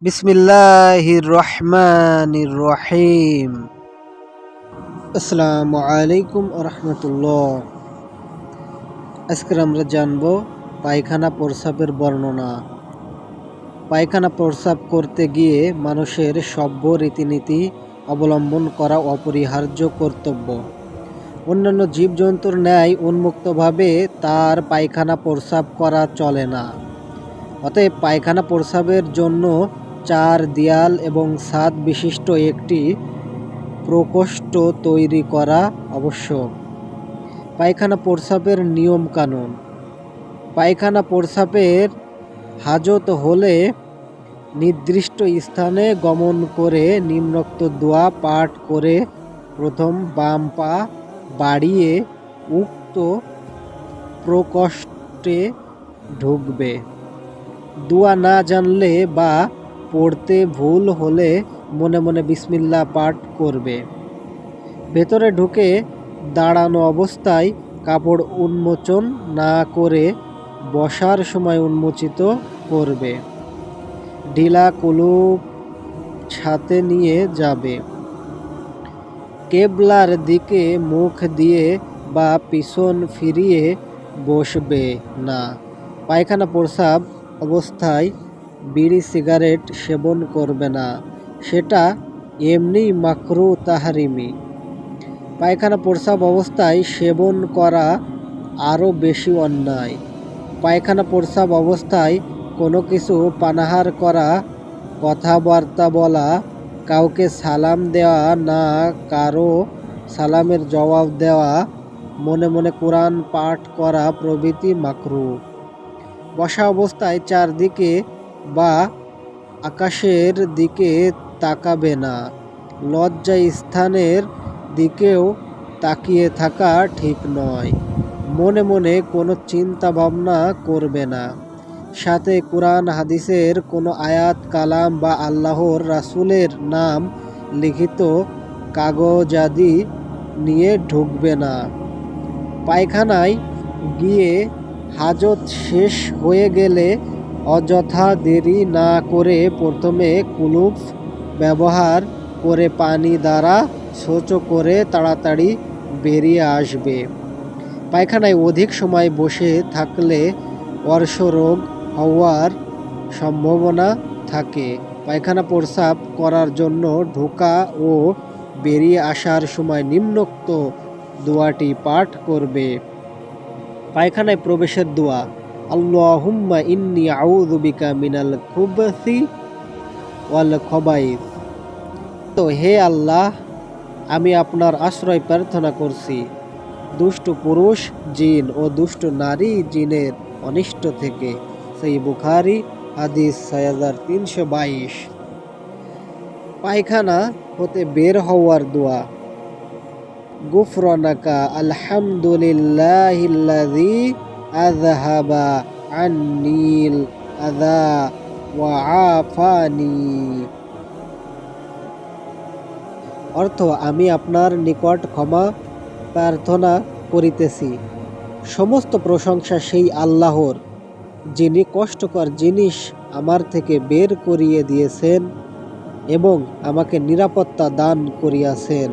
বিসমিল্লাহির রহমানির রহিম। আসসালামু আলাইকুম রহমতুল্লাহ। আজকে আমরা জানব পায়খানা প্রস্রাবের বর্ণনা। পায়খানা প্রস্রাব করতে গিয়ে মানুষের সভ্য রীতিনীতি অবলম্বন করা অপরিহার্য কর্তব্য। অন্যান্য জীবজন্তুর ন্যায় উন্মুক্তভাবে তার পায়খানা প্রস্রাব করা চলে না। অতএব পায়খানা প্রস্রাবের জন্য 4 দেয়াল এবং ছাদ বিশিষ্ট একটি প্রকোষ্ঠ তৈরি করা আবশ্যক। পায়খানা প্রস্রাবের নিয়ম কানুন। পায়খানা প্রস্রাবের হাজত হলে নির্দিষ্ট স্থানে গমন করে নিম্নোক্ত দোয়া পাঠ করে প্রথম বাম পা বাড়িয়ে উক্ত প্রকোষ্ঠে ঢুকবে। দোয়া না জানলে বা পড়তে ভুল হলে মনে মনে বিসমিল্লাহ পাঠ করবে। ভেতরে ঢুকে দাঁড়ানো অবস্থায় কাপড় উন্মোচন না করে বসার সময় উন্মোচিত করবে। ঢিলা কুলুপ সাথে নিয়ে যাবে। কেবলার দিকে মুখ দিয়ে বা পিছন ফিরিয়ে বসবে না। পায়খানা প্রস্রাব অবস্থায় বিড়ি সিগারেট সেবন করবে না, সেটা এমনি মাকরু তাহরিমি। পায়খানা প্রস্রাব অবস্থায় সেবন করা আরও বেশি অন্যায়। পায়খানা প্রস্রাব অবস্থায় কোনো কিছু পানাহার করা, কথাবার্তা বলা, কাউকে সালাম দেওয়া না কারো সালামের জবাব দেওয়া, মনে মনে কোরআন পাঠ করা প্রভৃতি মাকরু। বসা অবস্থায় চারদিকে বা আকাশের দিকে তাকাবে না। লজ্জা স্থানের দিকেও তাকিয়ে থাকা ঠিক নয়। মনে মনে কোনো চিন্তা ভাবনা করবে না। সাথে কোরআন হাদিসের কোনো আয়াত কালাম বা আল্লাহর রাসূলের নাম লিখিত কাগজাদি নিয়ে ঢুকবে না। পায়খানায় গিয়ে হাজত শেষ হয়ে গেলে অযথা দেরি না করে প্রথমে কুলুপ ব্যবহার করে পানি দ্বারা শৌচ করে তাড়াতাড়ি বেরিয়ে আসবে। পায়খানায় অধিক সময় বসে থাকলে অর্শরোগ হওয়ার সম্ভাবনা থাকে। পায়খানা প্রস্রাব করার জন্য ঢোকা ও বেরিয়ে আসার সময় নিম্নোক্ত দোয়াটি পাঠ করবে। পায়খানায় প্রবেশের দোয়া। আল্লাহুম্মা ইন্নী আউযু বিকা মিনাল খুবসি ওয়াল খবাইস। তো হে আল্লাহ, আমি আপনার আশ্রয় প্রার্থনা করছি দুষ্ট পুরুষ জিন ও দুষ্ট নারী জিনের অনিষ্ট থেকে। সহিহ বুখারী হাদিস 6322। পায়খানা হতে বের হওয়ার দোয়া। গুফরানাকা আলহামদুলিল্লাহিল্লাযী আযহাবা আন্নিল আযা ওয়া আফানি। অর্থ, আমি আপনার নিকট ক্ষমা প্রার্থনা করিতেছি। সমস্ত প্রশংসা সেই আল্লাহর, যিনি কষ্টকর জিনিস আমার থেকে বের করিয়ে দিয়েছেন এবং আমাকে নিরাপত্তা দান করিয়াছেন।